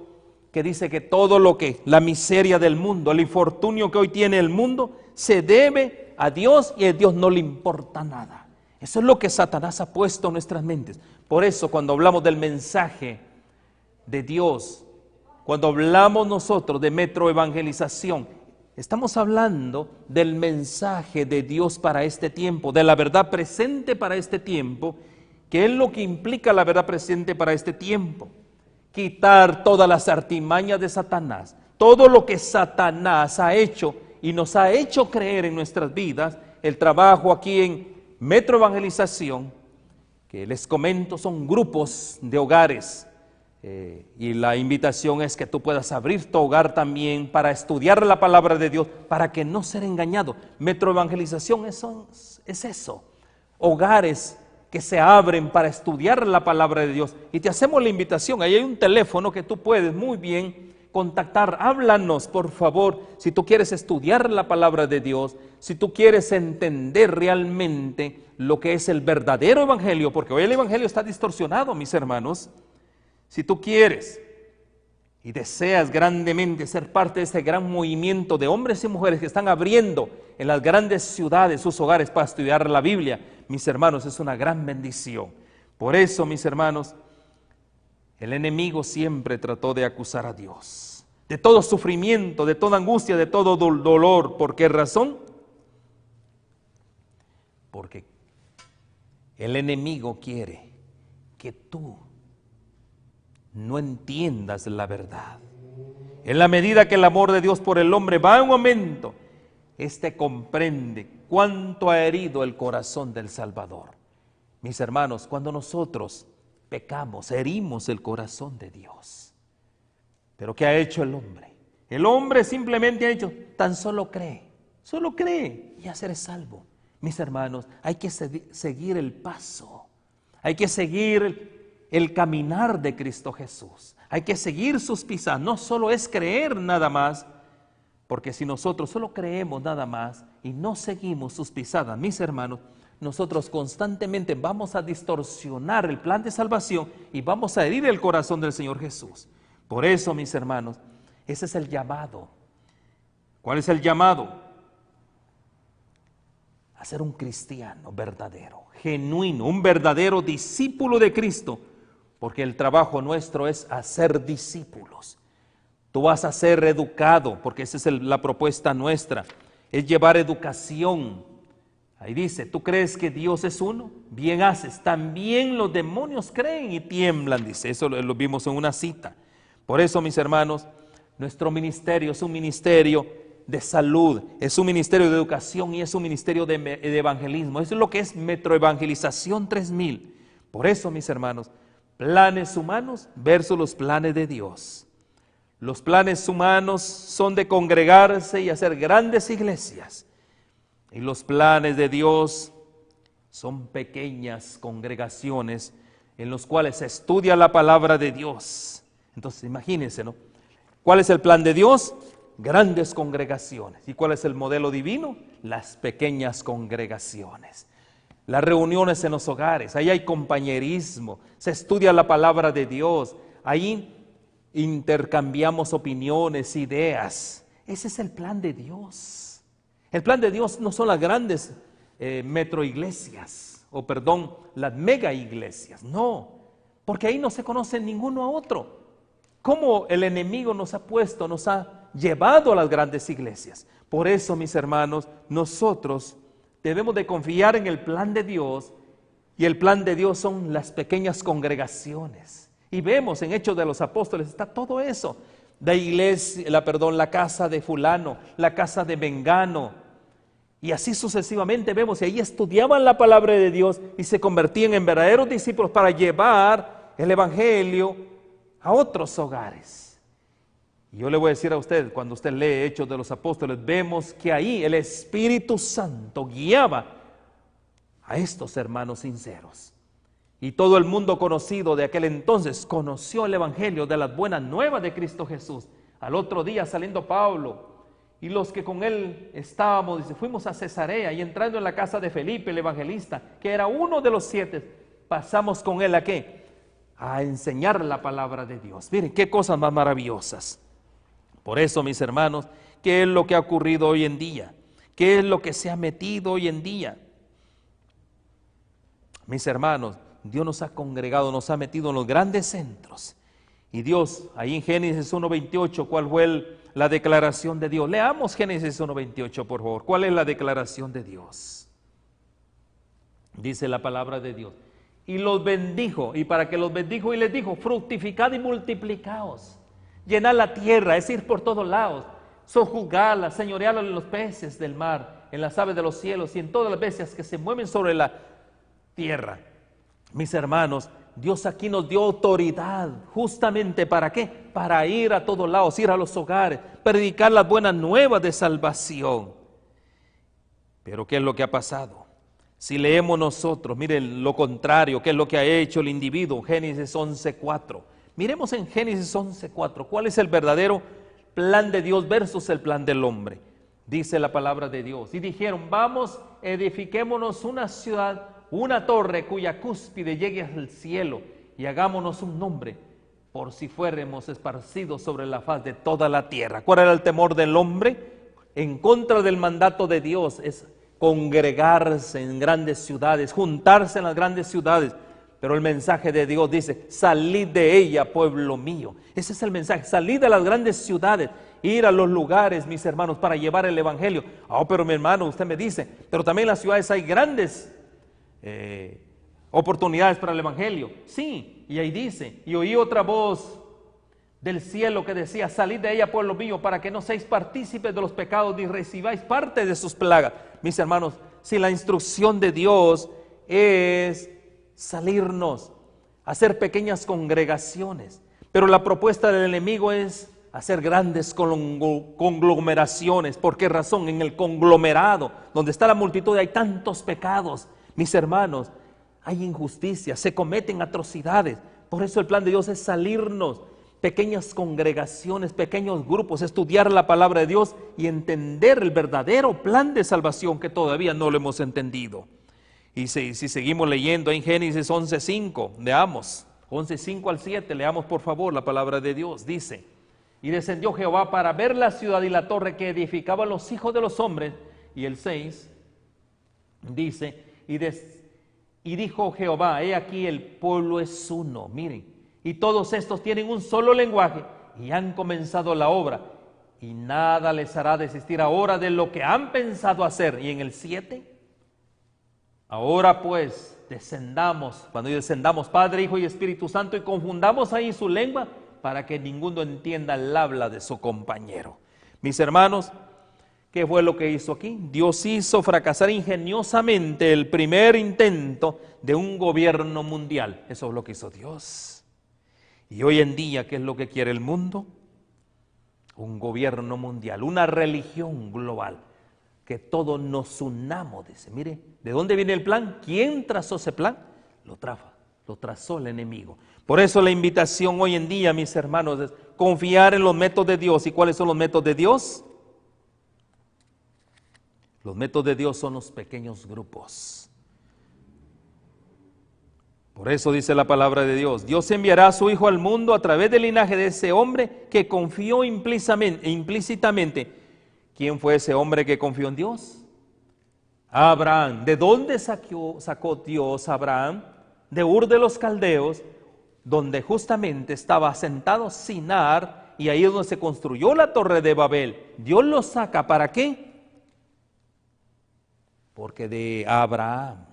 que dice que todo lo que, la miseria del mundo, el infortunio que hoy tiene el mundo, se debe a Dios y a Dios no le importa nada. Eso es lo que Satanás ha puesto en nuestras mentes. Por eso cuando hablamos del mensaje de Dios, cuando hablamos nosotros de metroevangelización, estamos hablando del mensaje de Dios para este tiempo, de la verdad presente para este tiempo, que es lo que implica la verdad presente para este tiempo. Quitar todas las artimañas de Satanás, todo lo que Satanás ha hecho y nos ha hecho creer en nuestras vidas. El trabajo aquí en metroevangelización, que les comento, son grupos de hogares, y la invitación es que tú puedas abrir tu hogar también para estudiar la palabra de Dios, para que no ser engañado. Metroevangelización es eso, hogares que se abren para estudiar la palabra de Dios. Y te hacemos la invitación, ahí hay un teléfono que tú puedes muy bien contactar. Háblanos, por favor, si tú quieres estudiar la palabra de Dios, si tú quieres entender realmente lo que es el verdadero evangelio, porque hoy el evangelio está distorsionado, mis hermanos. Si tú quieres y deseas grandemente ser parte de este gran movimiento de hombres y mujeres que están abriendo en las grandes ciudades sus hogares para estudiar la Biblia, mis hermanos, es una gran bendición. Por eso, mis hermanos, el enemigo siempre trató de acusar a Dios de todo sufrimiento, de toda angustia, de todo dolor. ¿Por qué razón? Porque el enemigo quiere que tú no entiendas la verdad. En la medida que el amor de Dios por el hombre va en aumento, éste comprende cuánto ha herido el corazón del Salvador. Mis hermanos, cuando nosotros pecamos, herimos el corazón de Dios. Pero ¿qué ha hecho el hombre? El hombre simplemente ha hecho, tan solo cree y ya seré salvo. Mis hermanos, hay que seguir el paso, hay que seguir el caminar de Cristo Jesús. Hay que seguir sus pisadas, no solo es creer nada más, porque si nosotros solo creemos nada más y no seguimos sus pisadas, mis hermanos, nosotros constantemente vamos a distorsionar el plan de salvación y vamos a herir el corazón del Señor Jesús. Por eso, mis hermanos, ese es el llamado. ¿Cuál es el llamado? A ser un cristiano verdadero, genuino, un verdadero discípulo de Cristo, porque el trabajo nuestro es hacer discípulos. Tú vas a ser educado, porque esa es la propuesta nuestra, es llevar educación. Ahí dice, ¿tú crees que Dios es uno? Bien haces. También los demonios creen y tiemblan, dice. Eso lo vimos en una cita. Por eso, mis hermanos, nuestro ministerio es un ministerio de salud, es un ministerio de educación y es un ministerio de evangelismo. Eso es lo que es Metroevangelización 3000. Por eso, mis hermanos, planes humanos versus los planes de Dios. Los planes humanos son de congregarse y hacer grandes iglesias. Y los planes de Dios son pequeñas congregaciones en los cuales se estudia la palabra de Dios. Entonces, imagínense, ¿no? ¿Cuál es el plan de Dios? Grandes congregaciones. ¿Y cuál es el modelo divino? Las pequeñas congregaciones. Las reuniones en los hogares, ahí hay compañerismo, se estudia la palabra de Dios, ahí intercambiamos opiniones, ideas. Ese es el plan de Dios. El plan de Dios no son las grandes metroiglesias, las mega iglesias, no, porque ahí no se conoce ninguno a otro. Cómo el enemigo nos ha llevado a las grandes iglesias. Por eso, mis hermanos, nosotros debemos de confiar en el plan de Dios, y el plan de Dios son las pequeñas congregaciones. Y vemos en Hechos de los Apóstoles, está todo eso. La casa de fulano, la casa de mengano, y así sucesivamente vemos, y ahí estudiaban la palabra de Dios y se convertían en verdaderos discípulos para llevar el evangelio a otros hogares. Y yo le voy a decir a usted, cuando usted lee Hechos de los Apóstoles, vemos que ahí el Espíritu Santo guiaba a estos hermanos sinceros. Y todo el mundo conocido de aquel entonces conoció el evangelio de las buenas nuevas de Cristo Jesús. Al otro día, saliendo Pablo y los que con él estábamos, dice, fuimos a Cesarea, y entrando en la casa de Felipe el evangelista, que era uno de los 7, pasamos con él ¿a qué? A enseñar la palabra de Dios. Miren qué cosas más maravillosas. Por eso, mis hermanos, ¿qué es lo que ha ocurrido hoy en día? ¿Qué es lo que se ha metido hoy en día? Mis hermanos, Dios nos ha congregado, nos ha metido en los grandes centros. Y Dios, ahí en Génesis 1:28, ¿cuál fue la declaración de Dios? Leamos Génesis 1:28, por favor. ¿Cuál es la declaración de Dios? Dice la palabra de Dios. Y los bendijo, y para que los bendijo y les dijo, fructificad y multiplicaos, llenad la tierra, es ir por todos lados, sojuzgadla, señoreadla en los peces del mar, en las aves de los cielos y en todas las bestias que se mueven sobre la tierra. Mis hermanos, Dios aquí nos dio autoridad, justamente ¿para qué? Para ir a todos lados, ir a los hogares, predicar las buenas nuevas de salvación. Pero ¿qué es lo que ha pasado? Si leemos nosotros, miren lo contrario, ¿qué es lo que ha hecho el individuo? Génesis 11:4. Miremos en Génesis 11:4, ¿cuál es el verdadero plan de Dios versus el plan del hombre? Dice la palabra de Dios. Y dijeron, vamos, edifiquémonos una ciudad, una torre cuya cúspide llegue al cielo, y hagámonos un nombre, por si fuéramos esparcidos sobre la faz de toda la tierra. ¿Cuál era el temor del hombre? En contra del mandato de Dios es congregarse en grandes ciudades, juntarse en las grandes ciudades. Pero el mensaje de Dios dice, salid de ella, pueblo mío. Ese es el mensaje, salid de las grandes ciudades, ir a los lugares, mis hermanos, para llevar el evangelio. Pero mi hermano, usted me dice, pero también en las ciudades hay grandes oportunidades para el evangelio. Sí, y ahí dice, y oí otra voz del cielo que decía, salid de ella, pueblo mío, para que no seáis partícipes de los pecados ni recibáis parte de sus plagas. Mis hermanos, si la instrucción de Dios es salirnos, hacer pequeñas congregaciones, pero la propuesta del enemigo es hacer grandes conglomeraciones. ¿Por qué razón? En el conglomerado, donde está la multitud, hay tantos pecados. Mis hermanos, hay injusticia, se cometen atrocidades. Por eso el plan de Dios es salirnos, pequeñas congregaciones, pequeños grupos, estudiar la palabra de Dios y entender el verdadero plan de salvación que todavía no lo hemos entendido. Y si seguimos leyendo en Génesis 11:5, leamos, 11:5 al 7, leamos por favor la palabra de Dios. Dice: y descendió Jehová para ver la ciudad y la torre que edificaban los hijos de los hombres. Y el 6 dice: y dijo Jehová, he aquí el pueblo es uno, miren, y todos estos tienen un solo lenguaje y han comenzado la obra, y nada les hará desistir ahora de lo que han pensado hacer. Y en el 7, ahora pues descendamos, cuando descendamos Padre, Hijo y Espíritu Santo, y confundamos ahí su lengua, para que ninguno entienda el habla de su compañero. Mis hermanos, ¿qué fue lo que hizo aquí? Dios hizo fracasar ingeniosamente el primer intento de un gobierno mundial. Eso es lo que hizo Dios. Y hoy en día, ¿qué es lo que quiere el mundo? Un gobierno mundial, una religión global, que todos nos unamos. Dice, mire, ¿de dónde viene el plan? ¿Quién trazó ese plan? Lo trazó el enemigo. Por eso la invitación hoy en día, mis hermanos, es confiar en los métodos de Dios. ¿Y cuáles son los métodos de Dios? Los métodos de Dios son los pequeños grupos. Por eso dice la palabra de Dios: Dios enviará a su Hijo al mundo a través del linaje de ese hombre que confió implícitamente. ¿Quién fue ese hombre que confió en Dios? Abraham. ¿De dónde sacó Dios a Abraham? De Ur de los Caldeos, donde justamente estaba asentado Sinar, y ahí es donde se construyó la torre de Babel. Dios lo saca, ¿para qué? Porque de Abraham,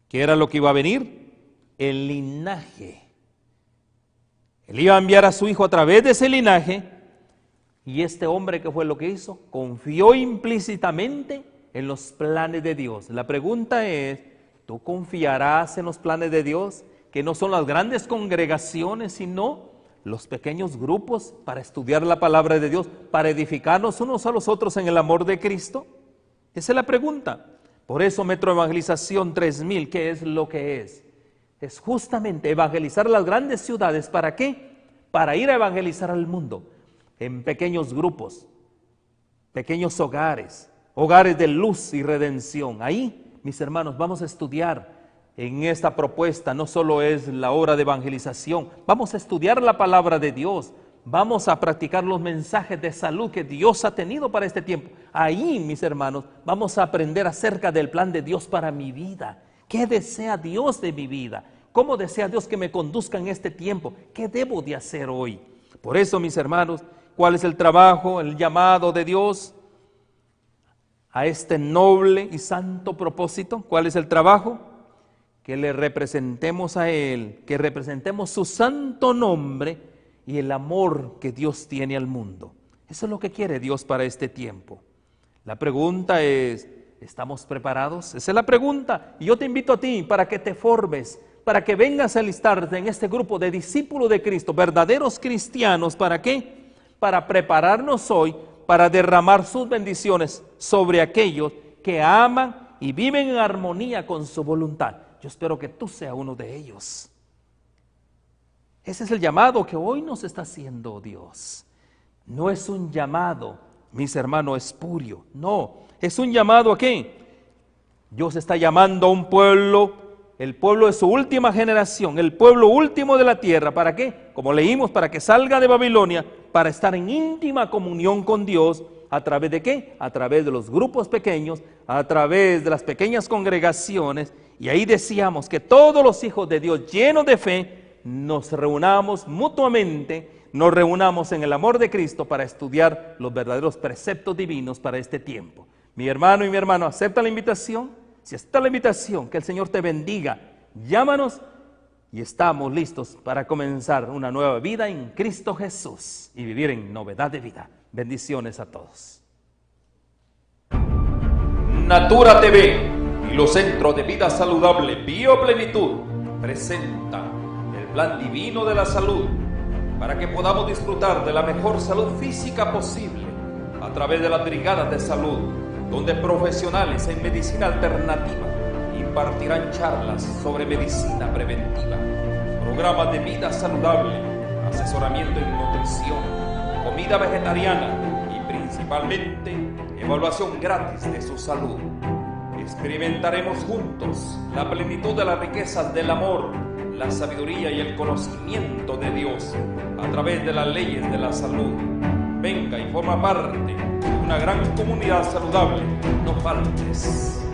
¿qué era lo que iba a venir? El linaje. Él iba a enviar a su hijo a través de ese linaje, y este hombre, ¿qué fue lo que hizo? Confió implícitamente en los planes de Dios. La pregunta es, ¿tú confiarás en los planes de Dios? Que no son las grandes congregaciones, sino los pequeños grupos para estudiar la palabra de Dios, para edificarnos unos a los otros en el amor de Cristo. Esa es la pregunta. Por eso Metro Evangelización 3000, ¿qué es lo que es? Es justamente evangelizar las grandes ciudades. ¿Para qué? Para ir a evangelizar al mundo en pequeños grupos, pequeños hogares, hogares de luz y redención. Ahí, mis hermanos, vamos a estudiar en esta propuesta. No solo es la obra de evangelización, vamos a estudiar la palabra de Dios, vamos a practicar los mensajes de salud que Dios ha tenido para este tiempo. Ahí, mis hermanos, vamos a aprender acerca del plan de Dios para mi vida. ¿Qué desea Dios de mi vida? ¿Cómo desea Dios que me conduzca en este tiempo? ¿Qué debo de hacer hoy? Por eso, mis hermanos, ¿cuál es el trabajo, el llamado de Dios a este noble y santo propósito? ¿Cuál es el trabajo? Que le representemos a Él, que representemos su santo nombre y el amor que Dios tiene al mundo. Eso es lo que quiere Dios para este tiempo. La pregunta es, ¿estamos preparados? Esa es la pregunta. Y yo te invito a ti para que te formes, para que vengas a alistarte en este grupo de discípulos de Cristo, verdaderos cristianos. ¿Para qué? Para prepararnos hoy para derramar sus bendiciones sobre aquellos que aman y viven en armonía con su voluntad. Yo espero que tú seas uno de ellos. Ese es el llamado que hoy nos está haciendo Dios. No es un llamado, mis hermanos, espurio. No, es un llamado ¿a qué? Dios está llamando a un pueblo, el pueblo de su última generación, el pueblo último de la tierra. ¿Para qué? Como leímos, para que salga de Babilonia, para estar en íntima comunión con Dios. ¿A través de qué? A través de los grupos pequeños, a través de las pequeñas congregaciones. Y ahí decíamos que todos los hijos de Dios llenos de fe nos reunamos mutuamente, nos reunamos en el amor de Cristo para estudiar los verdaderos preceptos divinos para este tiempo. Mi hermano y mi hermana, ¿acepta la invitación? Si acepta la invitación, que el Señor te bendiga. Llámanos y estamos listos para comenzar una nueva vida en Cristo Jesús y vivir en novedad de vida. Bendiciones a todos. Natura TV y los Centros de Vida Saludable Bioplenitud presenta el plan divino de la salud para que podamos disfrutar de la mejor salud física posible a través de las brigadas de salud, donde profesionales en medicina alternativa impartirán charlas sobre medicina preventiva, programas de vida saludable, asesoramiento en nutrición, comida vegetariana y principalmente evaluación gratis de su salud. Experimentaremos juntos la plenitud de las riquezas del amor, la sabiduría y el conocimiento de Dios a través de las leyes de la salud. Venga y forma parte de una gran comunidad saludable. No faltes.